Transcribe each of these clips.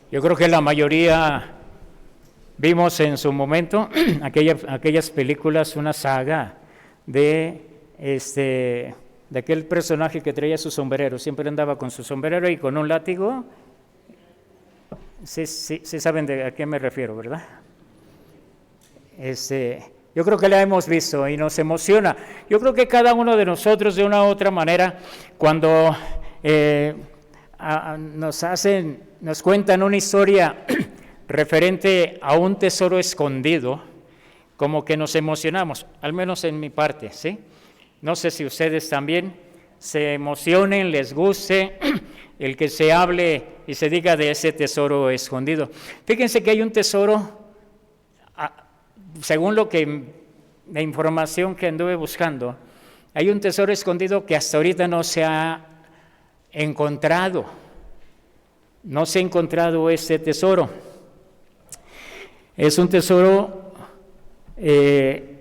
Yo creo que la mayoría vimos en su momento aquellas películas, una saga de aquel personaje que traía su sombrero, siempre andaba con su sombrero y con un látigo. Sí saben a qué me refiero, ¿verdad? Yo creo que la hemos visto y nos emociona. Yo creo que cada uno de nosotros, de una u otra manera, cuando nos cuentan una historia referente a un tesoro escondido, como que nos emocionamos, al menos en mi parte, ¿sí? No sé si ustedes también se emocionen, les guste el que se hable y se diga de ese tesoro escondido. Fíjense que hay un tesoro, según la información que anduve buscando, hay un tesoro escondido que hasta ahorita no se ha encontrado. No se ha encontrado ese tesoro. Es un tesoro que,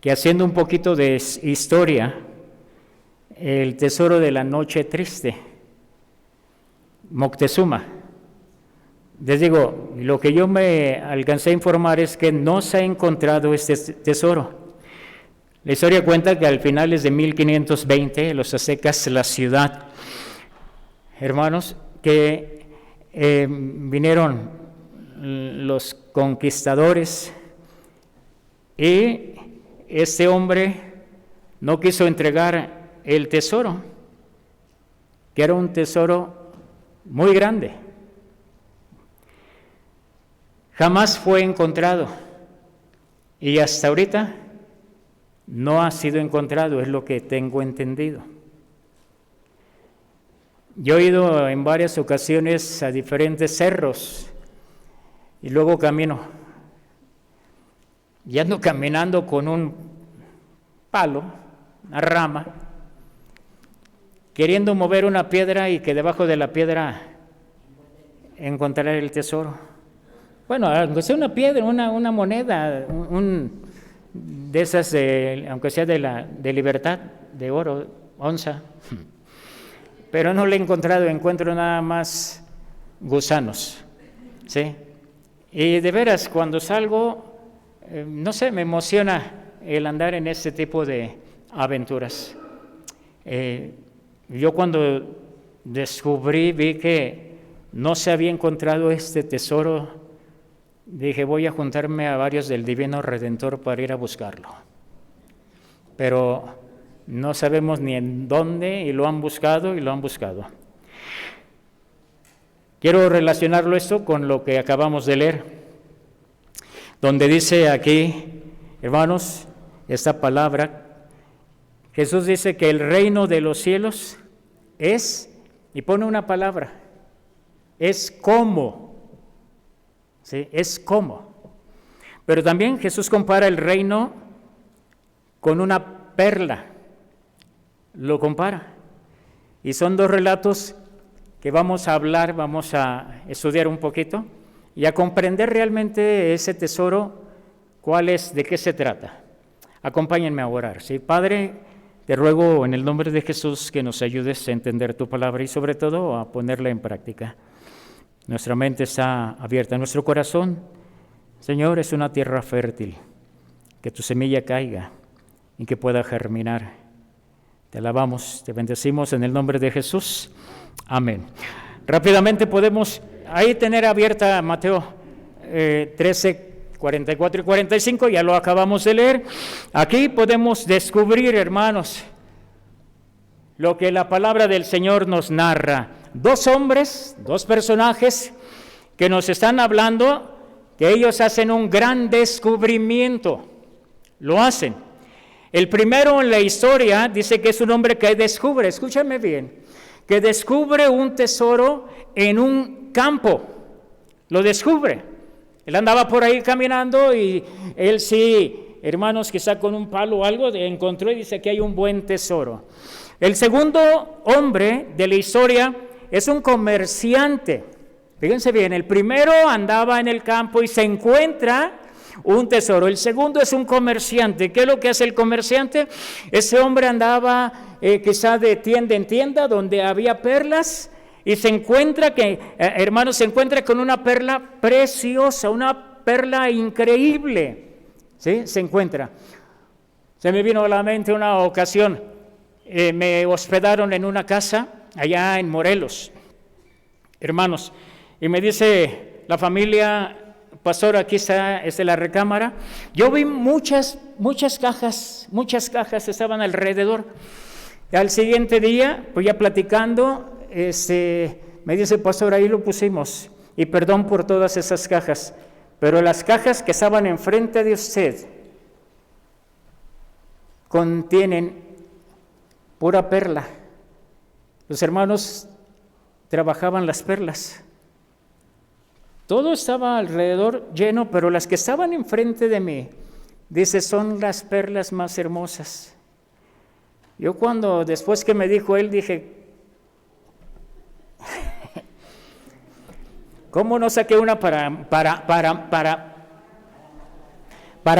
haciendo un poquito de historia, el tesoro de la noche triste, Moctezuma. Les digo, lo que yo me alcancé a informar es que no se ha encontrado este tesoro. La historia cuenta que al finales de 1520 los aztecas, la ciudad, hermanos, que vinieron los conquistadores y este hombre no quiso entregar el tesoro, que era un tesoro muy grande. Jamás fue encontrado y hasta ahorita no ha sido encontrado, es lo que tengo entendido. Yo he ido en varias ocasiones a diferentes cerros y luego camino. Y ando caminando con un palo, una rama, queriendo mover una piedra y que debajo de la piedra encontrar el tesoro. Bueno, aunque sea una piedra, una moneda, de esas, aunque sea de libertad, de oro, onza. Pero no le he encontrado, encuentro nada más gusanos, ¿sí? Y de veras, cuando salgo, no sé, me emociona el andar en este tipo de aventuras. Yo cuando vi que no se había encontrado este tesoro, dije, voy a juntarme a varios del Divino Redentor para ir a buscarlo. Pero no sabemos ni en dónde y lo han buscado. Quiero relacionarlo esto con lo que acabamos de leer, donde dice aquí, hermanos, esta palabra, Jesús dice que el reino de los cielos es, y pone una palabra, es como, ¿sí? Es como. Pero también Jesús compara el reino con una perla, lo compara. Y son dos relatos que vamos a hablar, vamos a estudiar un poquito y a comprender realmente ese tesoro, cuál es, de qué se trata. Acompáñenme a orar, ¿sí? Padre, te ruego en el nombre de Jesús que nos ayudes a entender tu palabra y sobre todo a ponerla en práctica. Nuestra mente está abierta, nuestro corazón, Señor, es una tierra fértil, que tu semilla caiga y que pueda germinar. Te alabamos, te bendecimos en el nombre de Jesús. Amén. Rápidamente podemos ahí tener abierta Mateo 13, 44 y 45, ya lo acabamos de leer. Aquí podemos descubrir, hermanos, lo que la palabra del Señor nos narra. Dos hombres, dos personajes que nos están hablando, que ellos hacen un gran descubrimiento. Lo hacen. El primero en la historia dice que es un hombre que descubre, escúchame bien, que descubre un tesoro en un campo. Lo descubre. Él andaba por ahí caminando y él sí, hermanos, quizá con un palo o algo, encontró y dice que hay un buen tesoro. El segundo hombre de la historia es un comerciante. Fíjense bien, el primero andaba en el campo y se encuentra un tesoro. El segundo es un comerciante. ¿Qué es lo que hace el comerciante? Ese hombre andaba quizá de tienda en tienda donde había perlas y se encuentra hermanos, se encuentra con una perla preciosa, una perla increíble, ¿sí? Se encuentra. Se me vino a la mente una ocasión, me hospedaron en una casa allá en Morelos, hermanos, y me dice la familia, pastor, aquí está la recámara. Yo vi muchas cajas estaban alrededor. Al siguiente día, pues ya platicando, me dice, pastor, ahí lo pusimos, y perdón por todas esas cajas, pero las cajas que estaban enfrente de usted contienen pura perla. Los hermanos trabajaban las perlas. Todo estaba alrededor lleno, pero las que estaban enfrente de mí, dice, son las perlas más hermosas. Yo después que me dijo él, dije, ¿cómo no saqué una para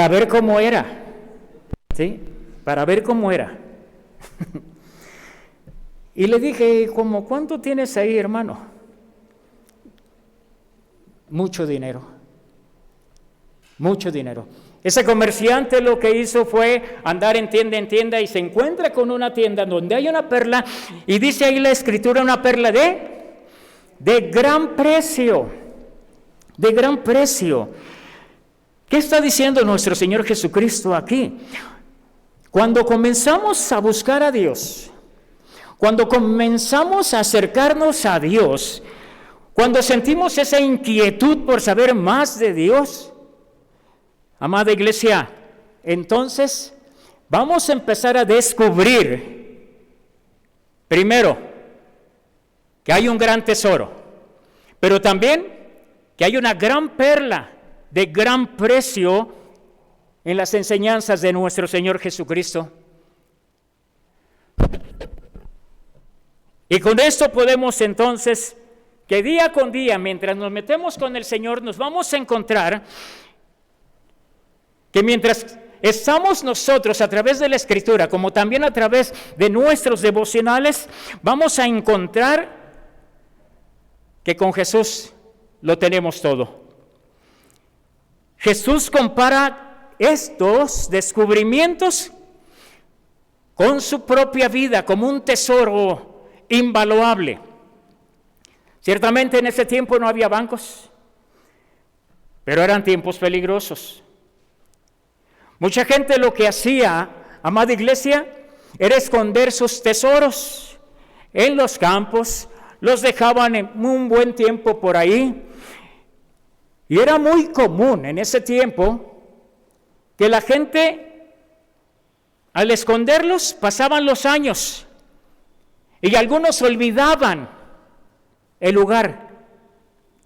ver cómo era? ¿Sí? Para ver cómo era. Y le dije, ¿cuánto tienes ahí, hermano? Mucho dinero. Ese comerciante lo que hizo fue andar en tienda y se encuentra con una tienda donde hay una perla, y dice ahí la escritura, una perla de gran precio, de gran precio. ¿Qué está diciendo nuestro Señor Jesucristo aquí? Cuando comenzamos a buscar a Dios, cuando comenzamos a acercarnos a Dios, cuando sentimos esa inquietud por saber más de Dios, amada iglesia, entonces vamos a empezar a descubrir, primero, que hay un gran tesoro, pero también que hay una gran perla de gran precio en las enseñanzas de nuestro Señor Jesucristo. Y con esto podemos entonces, que día con día, mientras nos metemos con el Señor, nos vamos a encontrar que mientras estamos nosotros a través de la Escritura, como también a través de nuestros devocionales, vamos a encontrar que con Jesús lo tenemos todo. Jesús compara estos descubrimientos con su propia vida como un tesoro invaluable. Ciertamente en ese tiempo no había bancos, pero eran tiempos peligrosos. Mucha gente lo que hacía, amada iglesia, era esconder sus tesoros en los campos, los dejaban en un buen tiempo por ahí. Y era muy común en ese tiempo que la gente, al esconderlos, pasaban los años y algunos olvidaban el lugar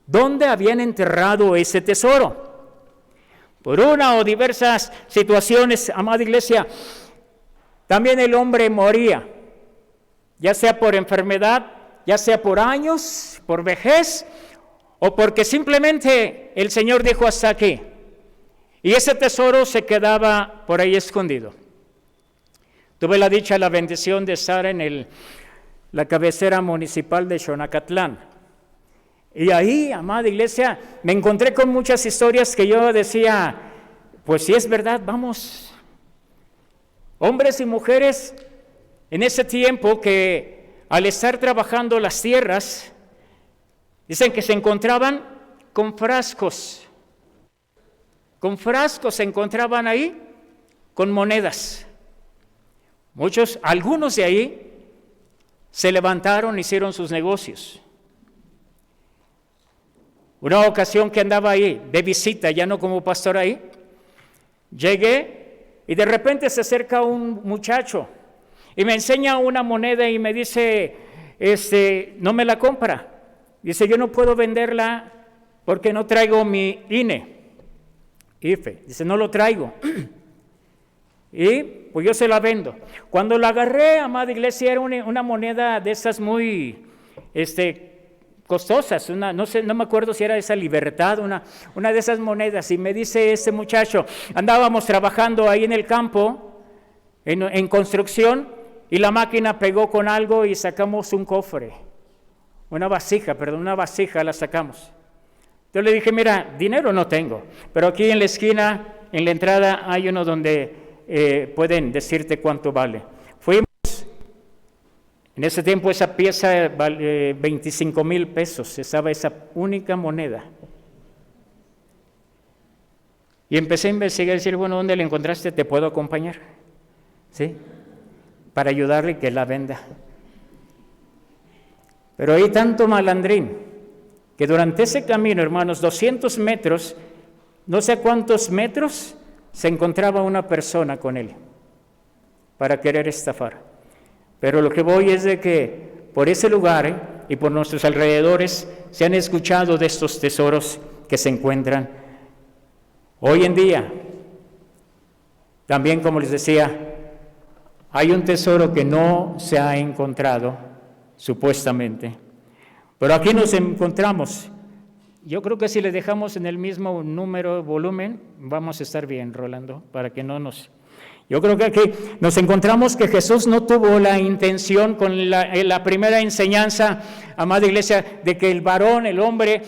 donde habían enterrado ese tesoro. Por una o diversas situaciones, amada iglesia, también el hombre moría, ya sea por enfermedad, ya sea por años, por vejez, o porque simplemente el Señor dijo hasta aquí, y ese tesoro se quedaba por ahí escondido. Tuve la dicha, la bendición de estar en la cabecera municipal de Xonacatlán, y ahí, amada iglesia, me encontré con muchas historias que yo decía, pues si es verdad, vamos. Hombres y mujeres en ese tiempo que al estar trabajando las tierras, dicen que se encontraban con frascos se encontraban ahí, con monedas. Algunos de ahí se levantaron, hicieron sus negocios. Una ocasión que andaba ahí de visita, ya no como pastor ahí, llegué y de repente se acerca un muchacho y me enseña una moneda y me dice, no me la compra. Dice, yo no puedo venderla porque no traigo mi IFE. Dice, no lo traigo. Y pues yo se la vendo. Cuando la agarré, amada iglesia, era una moneda de esas muy costosas, no me acuerdo si era esa Libertad, una de esas monedas, y me dice este muchacho, andábamos trabajando ahí en el campo, en construcción, y la máquina pegó con algo y sacamos un cofre una vasija la sacamos. Yo le dije, mira, dinero no tengo, pero aquí en la esquina, en la entrada, hay uno donde pueden decirte cuánto vale. Fuimos, en ese tiempo esa pieza vale 25,000 pesos, estaba esa única moneda. Y empecé a investigar y decir, bueno, ¿dónde la encontraste? ¿Te puedo acompañar? ¿Sí? Para ayudarle que la venda. Pero hay tanto malandrín que durante ese camino, hermanos, 200 metros, no sé cuántos metros, se encontraba una persona con él para querer estafar. Pero lo que voy es de que por ese lugar y por nuestros alrededores se han escuchado de estos tesoros que se encuentran hoy en día. También, como les decía, hay un tesoro que no se ha encontrado, supuestamente. Pero aquí nos encontramos. Yo creo que si le dejamos en el mismo número, volumen, vamos a estar bien, Rolando, para que no nos... Yo creo que aquí nos encontramos que Jesús no tuvo la intención con la primera enseñanza, amada iglesia, de que el varón, el hombre,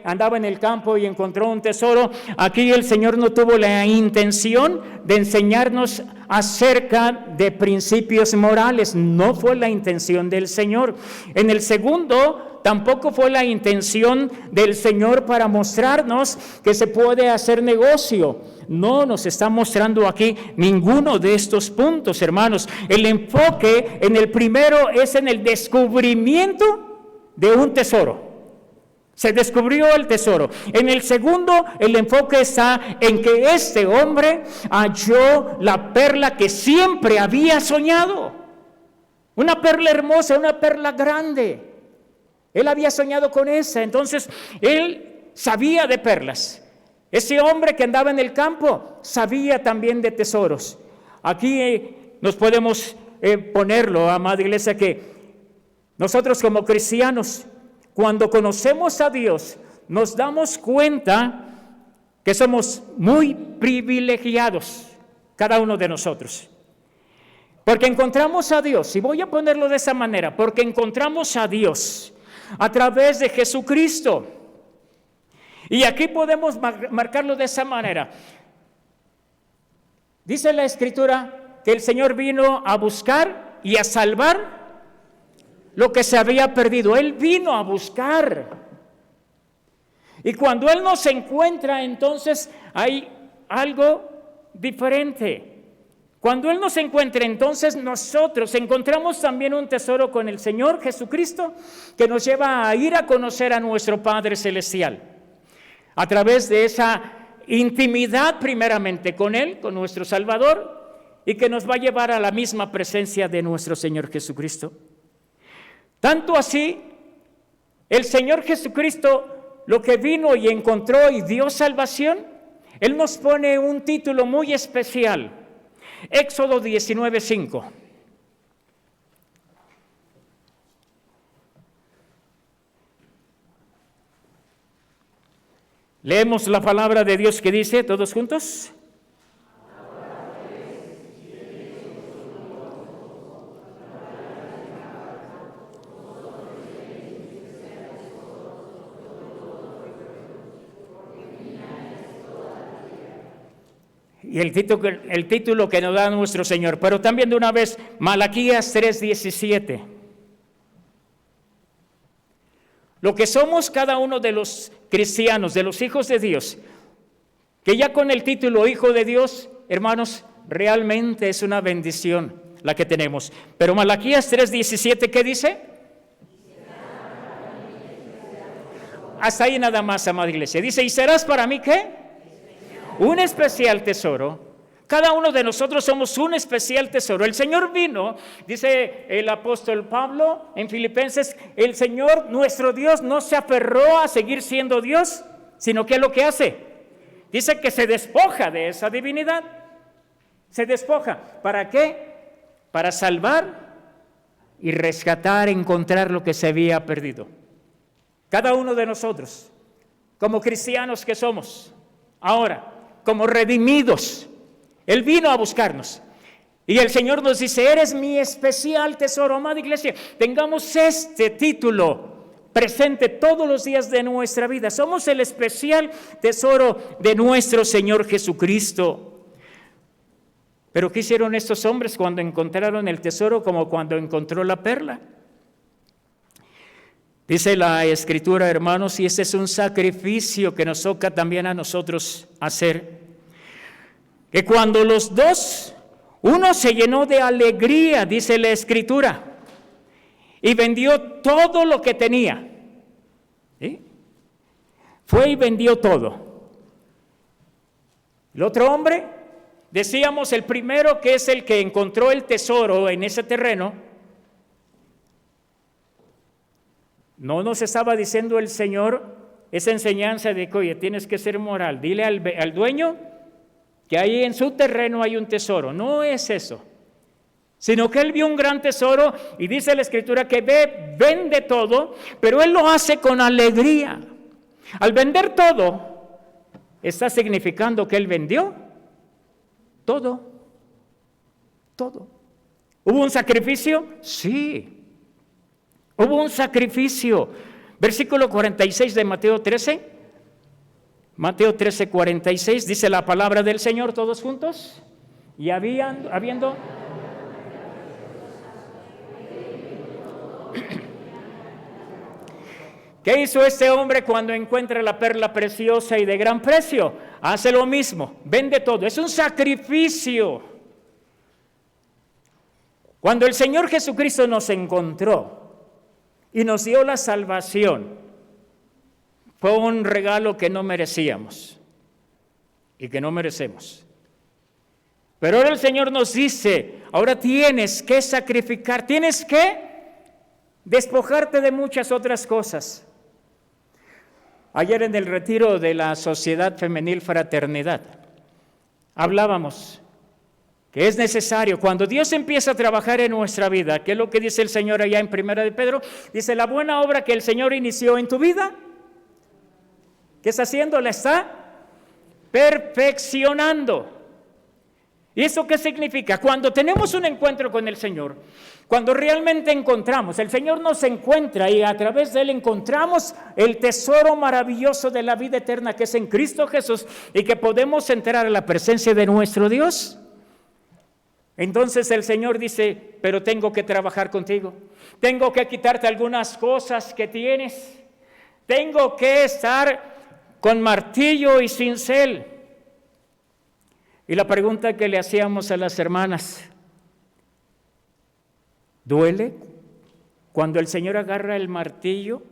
andaba en el campo y encontró un tesoro. Aquí el Señor no tuvo la intención de enseñarnos acerca de principios morales. No fue la intención del Señor. En el segundo, tampoco fue la intención del Señor para mostrarnos que se puede hacer negocio. No nos está mostrando aquí ninguno de estos puntos, hermanos. El enfoque en el primero es en el descubrimiento de un tesoro. Se descubrió el tesoro. En el segundo, el enfoque está en que este hombre halló la perla que siempre había soñado. Una perla hermosa, una perla grande. Él había soñado con esa, entonces él sabía de perlas. Ese hombre que andaba en el campo sabía también de tesoros. Aquí nos podemos ponerlo, amada iglesia, que nosotros como cristianos, cuando conocemos a Dios, nos damos cuenta que somos muy privilegiados, cada uno de nosotros. Porque encontramos a Dios, y voy a ponerlo de esa manera, porque encontramos a Dios a través de Jesucristo. Y aquí podemos marcarlo de esa manera. Dice la Escritura que el Señor vino a buscar y a salvar lo que se había perdido. Él vino a buscar. Y cuando Él nos encuentra, entonces hay algo diferente. Cuando Él nos encuentra, entonces nosotros encontramos también un tesoro con el Señor Jesucristo que nos lleva a ir a conocer a nuestro Padre Celestial. A través de esa intimidad primeramente con Él, con nuestro Salvador, y que nos va a llevar a la misma presencia de nuestro Señor Jesucristo. Tanto así, el Señor Jesucristo, lo que vino y encontró y dio salvación, Él nos pone un título muy especial. Éxodo 19:5. Leemos la palabra de Dios que dice, todos juntos. Y el título que nos da nuestro Señor, pero también de una vez, Malaquías 3:17. Lo que somos cada uno de los cristianos, de los hijos de Dios, que ya con el título Hijo de Dios, hermanos, realmente es una bendición la que tenemos. Pero Malaquías 3:17, ¿qué dice? Hasta ahí nada más, amada iglesia. Dice, ¿y serás para mí qué? Un especial tesoro. Cada uno de nosotros somos un especial tesoro. El Señor vino, dice el apóstol Pablo en Filipenses, el Señor, nuestro Dios, no se aferró a seguir siendo Dios, sino que lo que hace, dice que se despoja de esa divinidad. Se despoja. ¿Para qué? Para salvar y rescatar, encontrar lo que se había perdido. Cada uno de nosotros, como cristianos que somos, ahora, como redimidos, Él vino a buscarnos. Y el Señor nos dice, eres mi especial tesoro. Amada iglesia, tengamos este título presente todos los días de nuestra vida. Somos el especial tesoro de nuestro Señor Jesucristo. Pero ¿qué hicieron estos hombres cuando encontraron el tesoro como cuando encontró la perla? Dice la Escritura, hermanos, y ese es un sacrificio que nos toca también a nosotros hacer, que cuando los dos, uno se llenó de alegría, dice la Escritura, y vendió todo lo que tenía. ¿Sí? Fue y vendió todo. El otro hombre, decíamos el primero, que es el que encontró el tesoro en ese terreno, no nos estaba diciendo el Señor esa enseñanza de que, oye, tienes que ser moral, dile al dueño que ahí en su terreno hay un tesoro. No es eso, sino que él vio un gran tesoro y dice la Escritura que vende todo, pero él lo hace con alegría. Al vender todo, está significando que él vendió todo. ¿Hubo un sacrificio? Sí. Hubo un sacrificio. Versículo 46 de Mateo 13. Mateo 13, 46, dice la palabra del Señor, todos juntos. Y habiendo... ¿Qué hizo este hombre cuando encuentra la perla preciosa y de gran precio? Hace lo mismo, vende todo. Es un sacrificio. Cuando el Señor Jesucristo nos encontró y nos dio la salvación, fue un regalo que no merecíamos y que no merecemos. Pero ahora el Señor nos dice, ahora tienes que sacrificar, tienes que despojarte de muchas otras cosas. Ayer en el retiro de la Sociedad Femenil Fraternidad hablábamos que es necesario, cuando Dios empieza a trabajar en nuestra vida, ¿qué es lo que dice el Señor allá en Primera de Pedro? Dice, la buena obra que el Señor inició en tu vida, ¿qué está haciendo? La está perfeccionando. ¿Y eso qué significa? Cuando tenemos un encuentro con el Señor, cuando realmente encontramos, el Señor nos encuentra y a través de Él encontramos el tesoro maravilloso de la vida eterna que es en Cristo Jesús y que podemos entrar a la presencia de nuestro Dios. Entonces el Señor dice, pero tengo que trabajar contigo, tengo que quitarte algunas cosas que tienes, tengo que estar con martillo y cincel. Y la pregunta que le hacíamos a las hermanas, ¿duele cuando el Señor agarra el martillo,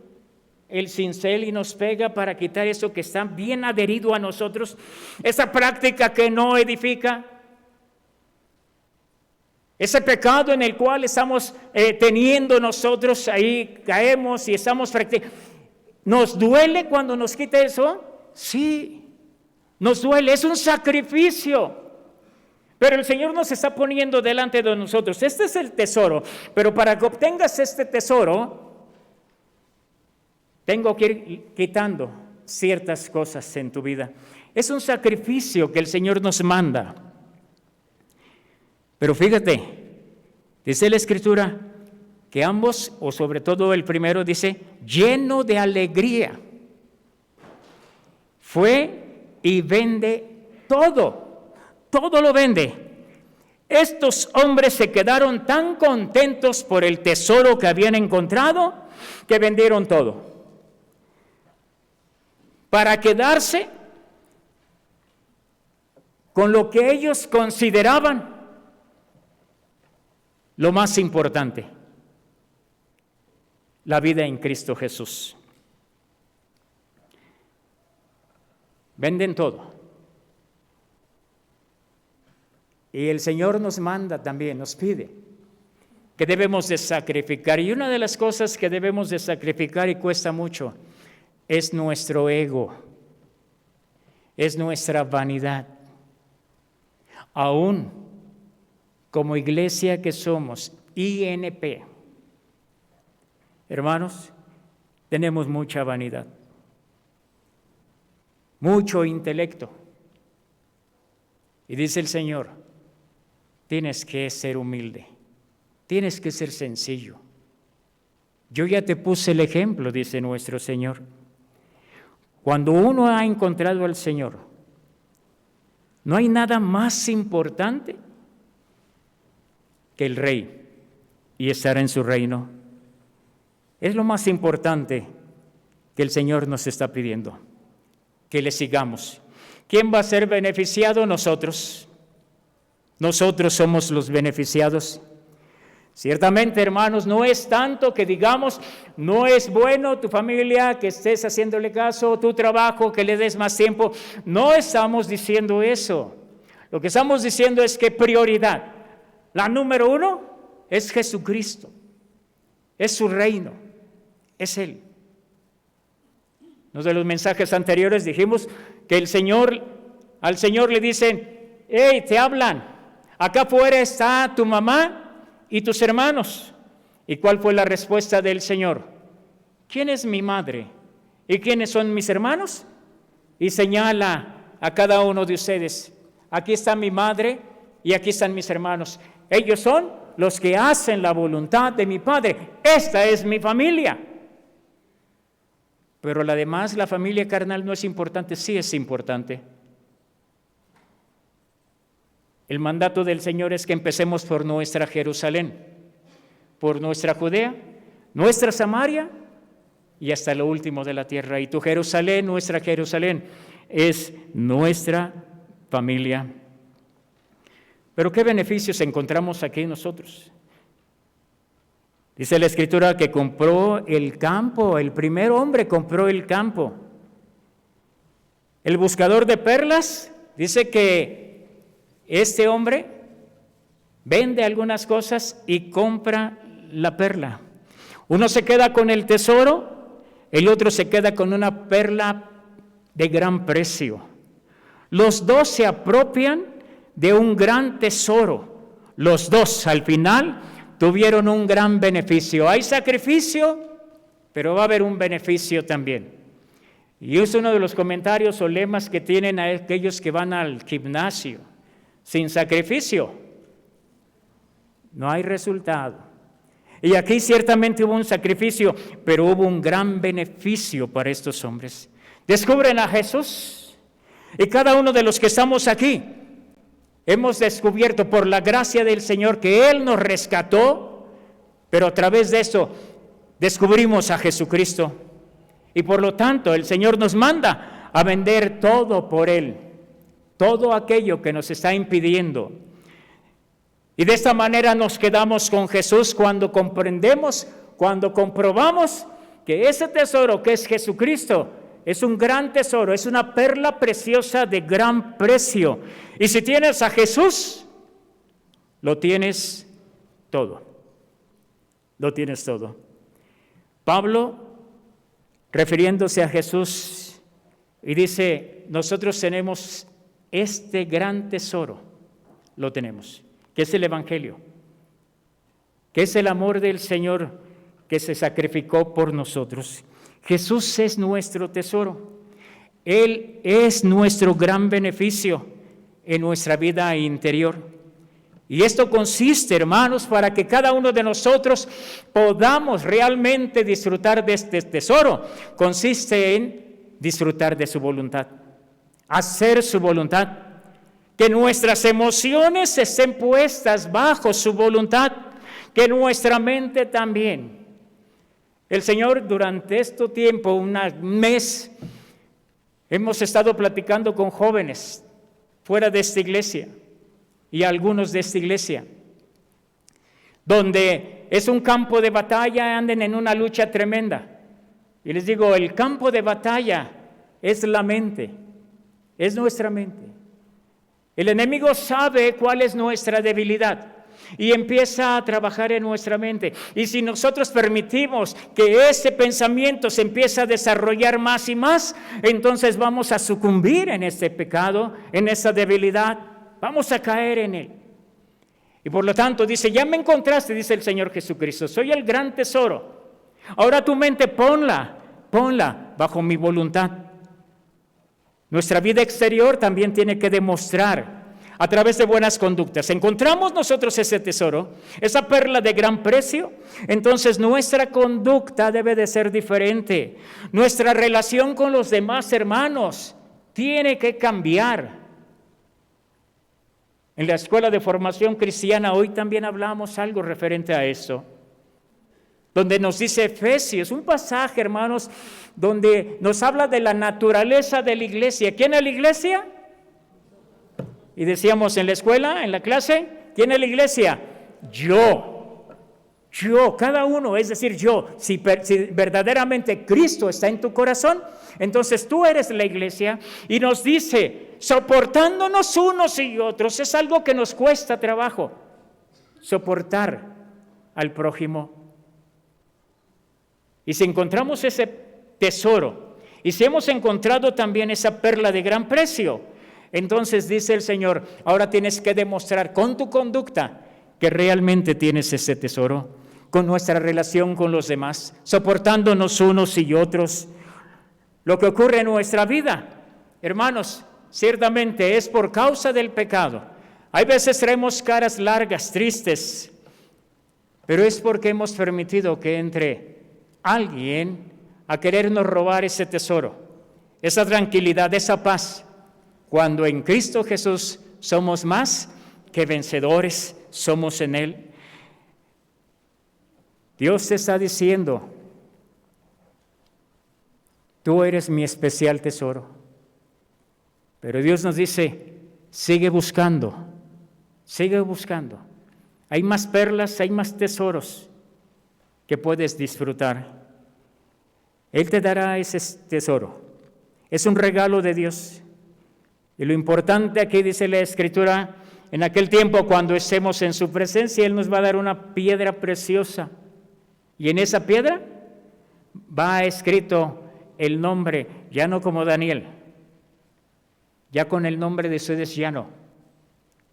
el cincel y nos pega para quitar eso que está bien adherido a nosotros, esa práctica que no edifica, ese pecado en el cual estamos teniendo nosotros, ahí caemos y estamos practicando? ¿Nos duele cuando nos quita eso? Sí. Nos duele, es un sacrificio, pero el Señor nos está poniendo delante de nosotros. Este es el tesoro, pero para que obtengas este tesoro, tengo que ir quitando ciertas cosas en tu vida. Es un sacrificio que el Señor nos manda. Pero fíjate, dice la Escritura que ambos, o sobre todo el primero, dice, lleno de alegría, fue y vende todo lo vende. Estos hombres se quedaron tan contentos por el tesoro que habían encontrado que vendieron todo para quedarse con lo que ellos consideraban lo más importante, la vida en Cristo Jesús. Venden todo. Y el Señor nos manda también, nos pide que debemos de sacrificar. Y una de las cosas que debemos de sacrificar y cuesta mucho es nuestro ego, es nuestra vanidad. Aún como iglesia que somos, INP, hermanos, tenemos mucha vanidad, mucho intelecto. Y dice el Señor, tienes que ser humilde, tienes que ser sencillo. Yo ya te puse el ejemplo, dice nuestro Señor. Cuando uno ha encontrado al Señor, no hay nada más importante que el Rey y estar en su reino. Es lo más importante que el Señor nos está pidiendo, que le sigamos. ¿Quién va a ser beneficiado? Nosotros. Nosotros somos los beneficiados. Ciertamente, hermanos, no es tanto que digamos, no es bueno tu familia, que estés haciéndole caso, tu trabajo, que le des más tiempo. No estamos diciendo eso. Lo que estamos diciendo es que prioridad, la número 1 es Jesucristo, es su reino, es Él. Uno de los mensajes anteriores dijimos que al Señor le dicen, hey, te hablan, acá afuera está tu mamá y tus hermanos. ¿Y cuál fue la respuesta del Señor? ¿Quién es mi madre? ¿Y quiénes son mis hermanos? Y señala a cada uno de ustedes, aquí está mi madre y aquí están mis hermanos. Ellos son los que hacen la voluntad de mi Padre. Esta es mi familia. Pero la demás, la familia carnal no es importante, sí es importante. El mandato del Señor es que empecemos por nuestra Jerusalén, por nuestra Judea, nuestra Samaria y hasta lo último de la tierra. Y tu Jerusalén, nuestra Jerusalén, es nuestra familia. Pero ¿qué beneficios encontramos aquí nosotros? Dice la Escritura que compró el campo, el primer hombre compró el campo. El buscador de perlas dice que este hombre vende algunas cosas y compra la perla. Uno se queda con el tesoro, el otro se queda con una perla de gran precio. Los dos se apropian de un gran tesoro. Los dos al final tuvieron un gran beneficio. Hay sacrificio, pero va a haber un beneficio también. Y es uno de los comentarios o lemas que tienen a aquellos que van al gimnasio. Sin sacrificio no hay resultado. Y aquí ciertamente hubo un sacrificio, pero hubo un gran beneficio para estos hombres. Descubren a Jesús y cada uno de los que estamos aquí hemos descubierto por la gracia del Señor que Él nos rescató, pero a través de esto descubrimos a Jesucristo. Y por lo tanto el Señor nos manda a vender todo por Él, todo aquello que nos está impidiendo. Y de esta manera nos quedamos con Jesús cuando comprendemos, cuando comprobamos que ese tesoro que es Jesucristo es un gran tesoro, es una perla preciosa de gran precio. Y si tienes a Jesús, lo tienes todo. Lo tienes todo. Pablo, refiriéndose a Jesús, y dice, nosotros tenemos este gran tesoro, lo tenemos, que es el Evangelio, que es el amor del Señor que se sacrificó por nosotros. Jesús es nuestro tesoro. Él es nuestro gran beneficio en nuestra vida interior. Y esto consiste, hermanos, para que cada uno de nosotros podamos realmente disfrutar de este tesoro. Consiste en disfrutar de su voluntad, hacer su voluntad, que nuestras emociones estén puestas bajo su voluntad, que nuestra mente también. El Señor durante este tiempo, un mes, hemos estado platicando con jóvenes fuera de esta iglesia y algunos de esta iglesia, donde es un campo de batalla, andan en una lucha tremenda. Y les digo, el campo de batalla es la mente, es nuestra mente. El enemigo sabe cuál es nuestra debilidad y empieza a trabajar en nuestra mente. Y si nosotros permitimos que ese pensamiento se empiece a desarrollar más y más, entonces vamos a sucumbir en este pecado, en esa debilidad, vamos a caer en él. Y por lo tanto dice, ya me encontraste, dice el Señor Jesucristo, soy el gran tesoro. Ahora tu mente ponla bajo mi voluntad. Nuestra vida exterior también tiene que demostrar a través de buenas conductas, encontramos nosotros ese tesoro, esa perla de gran precio, entonces nuestra conducta debe de ser diferente. Nuestra relación con los demás hermanos tiene que cambiar. En la Escuela de Formación Cristiana hoy también hablamos algo referente a eso, donde nos dice Efesios, un pasaje, hermanos, donde nos habla de la naturaleza de la iglesia. ¿Quién es la iglesia? Y decíamos en la escuela, en la clase, ¿quién es la iglesia? Yo, cada uno, es decir, yo. Si verdaderamente Cristo está en tu corazón, entonces tú eres la iglesia. Y nos dice, soportándonos unos y otros, es algo que nos cuesta trabajo, soportar al prójimo. Y si encontramos ese tesoro, y si hemos encontrado también esa perla de gran precio, entonces dice el Señor, ahora tienes que demostrar con tu conducta que realmente tienes ese tesoro, con nuestra relación con los demás, soportándonos unos y otros. Lo que ocurre en nuestra vida, hermanos, ciertamente es por causa del pecado. Hay veces traemos caras largas, tristes, pero es porque hemos permitido que entre alguien a querernos robar ese tesoro, esa tranquilidad, esa paz, cuando en Cristo Jesús somos más que vencedores, somos en Él. Dios te está diciendo, tú eres mi especial tesoro. Pero Dios nos dice, sigue buscando. Hay más perlas, hay más tesoros que puedes disfrutar. Él te dará ese tesoro. Es un regalo de Dios. Y lo importante aquí dice la Escritura, en aquel tiempo cuando estemos en su presencia, Él nos va a dar una piedra preciosa. Y en esa piedra va escrito el nombre, ya no como Daniel, ya con el nombre de ustedes ya no,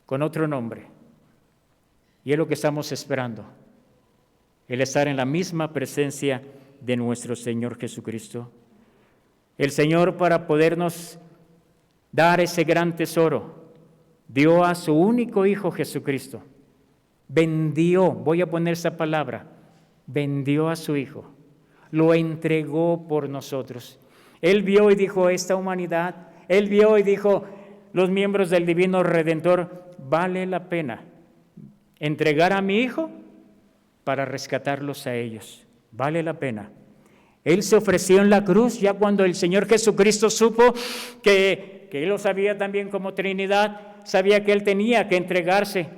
con otro nombre. Y es lo que estamos esperando, el estar en la misma presencia de nuestro Señor Jesucristo. El Señor, para podernos dar ese gran tesoro, dio a su único Hijo Jesucristo. Vendió, voy a poner esa palabra, vendió a su Hijo, lo entregó por nosotros. Él vio y dijo, esta humanidad, Él vio y dijo, los miembros del Divino Redentor, vale la pena entregar a mi Hijo para rescatarlos a ellos, vale la pena. Él se ofreció en la cruz ya cuando el Señor Jesucristo supo que Él lo sabía también como Trinidad, sabía que Él tenía que entregarse.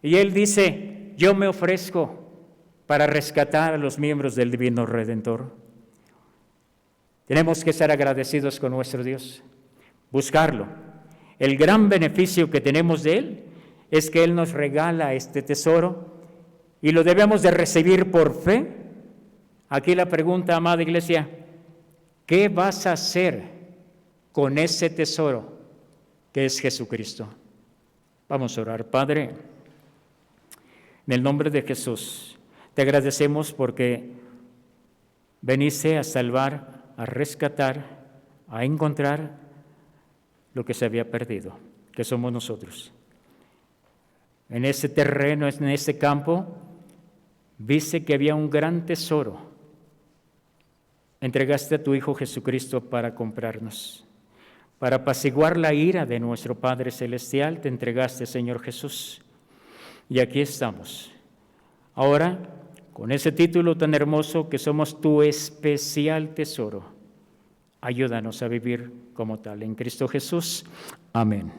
Y Él dice, yo me ofrezco para rescatar a los miembros del Divino Redentor. Tenemos que estar agradecidos con nuestro Dios, buscarlo. El gran beneficio que tenemos de Él es que Él nos regala este tesoro y lo debemos de recibir por fe. Aquí la pregunta, amada iglesia, ¿qué vas a hacer con ese tesoro que es Jesucristo? Vamos a orar. Padre, en el nombre de Jesús, te agradecemos porque veniste a salvar, a rescatar, a encontrar lo que se había perdido, que somos nosotros. En ese terreno, en ese campo, viste que había un gran tesoro. Entregaste a tu Hijo Jesucristo para comprarnos. Para apaciguar la ira de nuestro Padre Celestial, te entregaste, Señor Jesús. Y aquí estamos. Ahora, con ese título tan hermoso que somos tu especial tesoro, ayúdanos a vivir como tal. En Cristo Jesús. Amén.